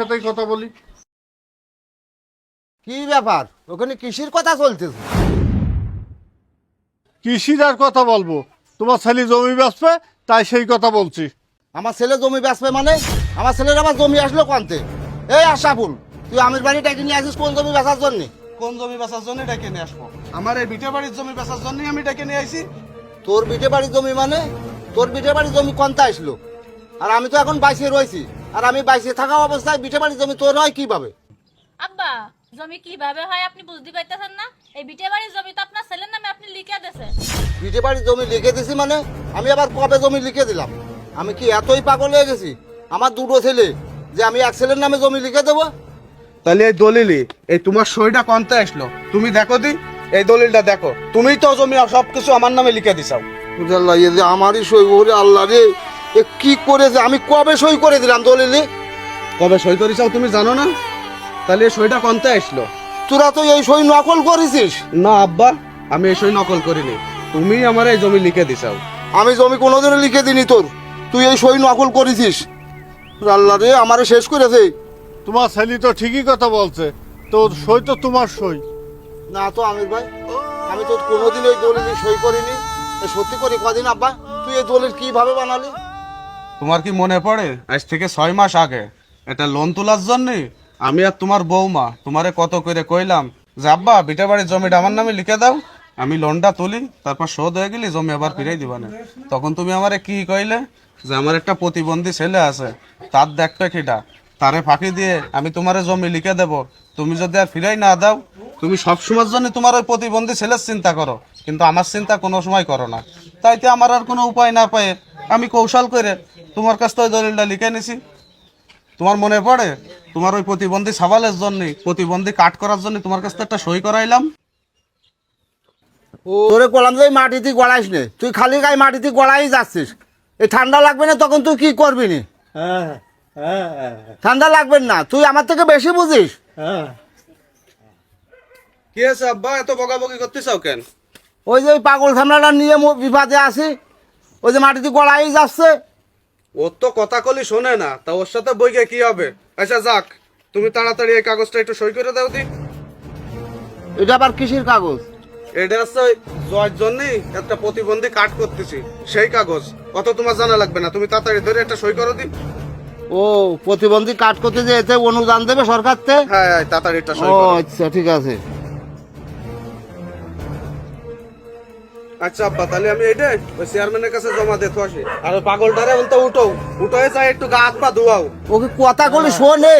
সাথেই কথা বলি। কি ব্যাপার, ওখানে কৃষির কথা চলতেছে? কৃষির আর কথা বলবো? তোমার ছেলে জমি বেচবে, তাই সেই কথা বলছি। আমার ছেলে জমি বেচবে মানে? আমার ছেলের আবার জমি আসলো কোনতে? এই আশাফুল, তুই আমির বাড়ি ডেকে নিয়ে আসিস কোন জমি বেচার জন্য? কোন জমি বেচার জন্য ডেকে নিয়ে আসবো? আমার এই বিটে বাড়ির জমি বেচার জন্যই আমি ডেকে নিয়ে আইছি। তোর বিটে বাড়ির জমি মানে? তোর বিটে বাড়ির জমি কোনটা আসলো? আর আমি তো এখন বাইসে রয়েছি, আর আমি বাইসে থাকা অবস্থায় বিটে বাড়ির জমি তোর হয় কিভাবে? আব্বা, জমি কিভাবে হয় আপনি বুঝতে পারতেছেন না? এই বিটে বাড়ির জমি তো আপনার ছেলের নামে আপনি লিখে দিয়েছেন। বিটে বাড়ির জমি লিখে দিছি মানে? আমি আবার কবে জমি লিখে দিলাম? আমি কি এতই পাগল হয়ে গেছি? আমার দুটো ছেলে, যে আমি এক ছেলের নামে জমি লিখে দেবো? তাহলে এই দলিলই, এই তোমার সইটা কোনতে আসলো তুমি দেখো দি। এই দলিলটা দেখো, তুমিই তো জমি সবকিছু আমার নামে লিখে দিছাও। আল্লাহ, এ যে আমারই সই, ওরে আল্লাহ রে, এ কি করেছে? আমি কবে সই করে দিলাম দলিলে? কবে সই করেছাও তুমি জানো না? তাহলে এই সইটা কোনতে আসলো? তোরা তো এই সই নকল করেছিস। না আব্বা, আমি এই সই নকল করিনি, তুমি আমার এই জমি লিখে দিছাও। আমি জমি কোনোদিনও লিখে দিনি তোর, তুই এই সই নকল করেছিস। আল্লাহ রে, আমারে শেষ করেছে। তোমার ছেলে তো ঠিকই কথা বলছে, তোর সই তো তোমার সই। না তো আমির ভাই, আমি তো কোনোদিন এই দলিলে সই করিনি। এ সত্যি করে কদিন আব্বা, তুই এই দলিল কিভাবে বানালি? তোমার কি মনে পড়ে আজ থেকে 6 মাস আগে এটা লোন তোলার জন্য আমি আর তোমার বৌমা তোমারে কত করে কইলাম যে আব্বা বিটা বাড়ির জমিটা আমার নামে লিখে দাও, আমি লোনটা তুলি, তারপর শোধ হয়ে গেলি জমি আবার ফিরাই দিবা না। তখন তুমি আমারে কি কইলে যে আমার একটা প্রতিবন্ধী ছেলে আছে, তার দেখবে কিটা, তারে ফাঁকি দিয়ে আমি তোমারে জমি লিখে দেব, তুমি যদি আর ফিরাই না দাও, তুমি সবসময়ের জন্য তোমার ওই প্রতিবন্ধী ছেলের চিন্তা করো, কিন্তু আমার চিন্তা কোনো সময় করো না। তাইতে আমার আর কোনো উপায় না পায়ে আমি কৌশল করে তোমার কাছ থেকে দলিলটা লিখে নিছি। তোমার মনে পড়ে তোমার ওই প্রতিবন্ধী সাবালের জন্য, প্রতিবন্ধী কাট করার জন্য তোমার কাছ থেকে একটা সই করাইলাম। তোরে কলাম যে মাটিতে গড়াইস নে, তুই খালি গায়ে মাটিতে গড়াই যাচ্ছিস। এই ঠান্ডা লাগবে না তখন তুই কি করবি নি? ঠান্ডা লাগবে না, তুই আমার থেকে বেশি বুঝিস। কি আছে আব্বা, এত বকাবকি করতেছাও কেন? ওই যে ওই পাগল ঠান্ডাটা নিয়ে বিপদে আছি, ওই যে মাটিতে গড়াই যাচ্ছে। ওর তো কথা কলি শোনে না, তা ওর সাথে বইকে কি হবে? আচ্ছা যাক, তুমি তাড়াতাড়ি এই কাগজটা একটু সই করে দাও দি। এটা আবার কিসের কাগজ? এটা হচ্ছে ওই জয়ের জন্যই একটা প্রতিবন্ধী কাট করতেছি সেই কাগজ, অত তোমার জানা লাগবে না, তুমি তাড়াতাড়ি ধরে একটা সই করো দি। ও, প্রতিবন্ধী কাট করতে যে এতে অনুদান দেবে সরকার থেকে? হ্যাঁ হ্যাঁ, তাড়াতাড়ি একটা সই ও করো। আচ্ছা, ঠিক আছে। আচ্ছা আব্বা, তাহলে আমি এটা ওই চেয়ারম্যানের কাছে জমা দিতে আসি, আর ওই পাগলটারে উঠো উঠো যায় একটু গা হাত পা ধোয়াও। ওকে কথা বলি শোনে।